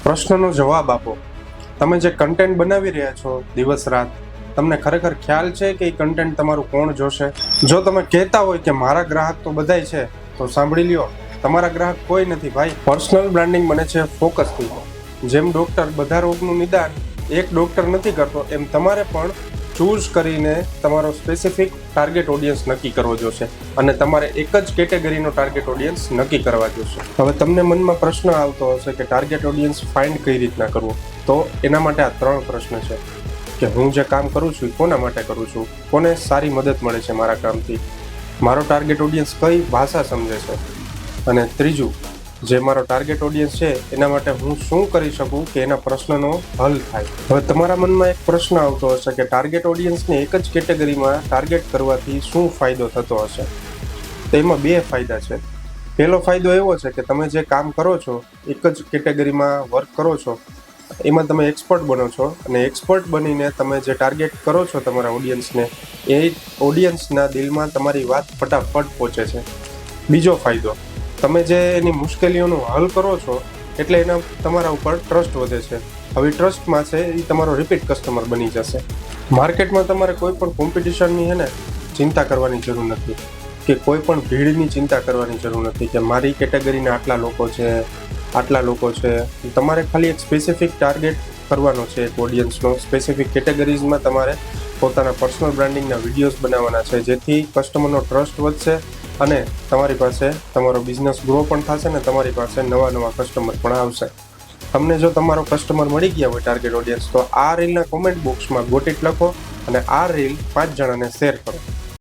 પ્રશ્નનો જવાબ આપો. તમે જે કન્ટેન્ટ બનાવી રહ્યા છો દિવસ રાત, તમને ખરેખર ખ્યાલ છે કે એ કન્ટેન્ટ તમારું કોણ જોશે? જો તમે કહેતા હોય કે મારા ગ્રાહક તો બધાય છે, તો સાંભળી લ્યો, તમારા ગ્રાહક કોઈ નથી ભાઈ. પર્સનલ બ્રાન્ડિંગ બને છે ફોકસથી. જેમ ડોક્ટર બધા રોગનું નિદાન એક ડોક્ટર નથી કરતો, એમ તમારે પણ ચૂઝ કરીને તમારો સ્પેસિફિક ટાર્ગેટ ઓડિયન્સ નક્કી કરવો જોશે અને તમારે એક જ કેટેગરીનો ટાર્ગેટ ઓડિયન્સ નક્કી કરવા જોશે. હવે તમને મનમાં પ્રશ્ન આવતો હશે કે ટાર્ગેટ ઓડિયન્સ ફાઇન્ડ કઈ રીતના કરવું, તો એના માટે આ 3 પ્રશ્ન છે કે હું જે કામ કરું છું એ કોના માટે કરું છું, કોને સારી મદદ મળે છે મારા કામથી, મારો ટાર્ગેટ ઓડિયન્સ કઈ ભાષા સમજે છે, અને ત્રીજું, જે મારો ટાર્ગેટ ઓડિયન્સ છે એના માટે હું શું કરી શકું કે એના પ્રશ્નનો હલ થાય. હવે તમારા મનમાં એક પ્રશ્ન આવતો હશે કે ટાર્ગેટ ઓડિયન્સને એક જ કેટેગરીમાં ટાર્ગેટ કરવાથી શું ફાયદો થતો હશે? તો એમાં 2 ફાયદા છે. પહેલો ફાયદો એવો છે કે તમે જે કામ કરો છો, એક જ કેટેગરીમાં વર્ક કરો છો, એમાં તમે એક્સપર્ટ બનો છો અને એક્સપર્ટ બનીને તમે જે ટાર્ગેટ કરો છો તમારા ઓડિયન્સને, એ ઓડિયન્સના દિલમાં તમારી વાત ફટાફટ પહોંચે છે. બીજો ફાયદો, તમે જે એની મુશ્કેલીઓનું હલ કરો છો એટલે એના તમારા ઉપર ટ્રસ્ટ વધે છે. હવે ટ્રસ્ટમાં છે એ તમારો રિપીટ કસ્ટમર બની જશે. માર્કેટમાં તમારે કોઈ પણ કોમ્પિટિશનની હે ને ચિંતા કરવાની જરૂર નથી, કે કોઈ પણ ભીડની ચિંતા કરવાની જરૂર નથી કે મારી કેટેગરીના આટલા લોકો છે. તમારે ખાલી એક સ્પેસિફિક ટાર્ગેટ કરવાનો છે, એક ઓડિયન્સનો. સ્પેસિફિક કેટેગરીઝમાં તમારે પોતાના પર્સનલ બ્રાન્ડિંગના વિડીયોઝ બનાવવાના છે, જેથી કસ્ટમરનો ટ્રસ્ટ વધશે અને તમારી પાસે તમારો બિઝનેસ ગ્રો પણ થશે ને તમારી પાસે નવા કસ્ટમર પણ આવશે. તમને જો તમારો કસ્ટમર મળી ગયા હોય ટાર્ગેટ ઓડિયન્સ, તો આ રીલના કોમેન્ટ બોક્સમાં ગોટ ઇટ લખો અને આ રીલ 5 જણાને શેર કરો.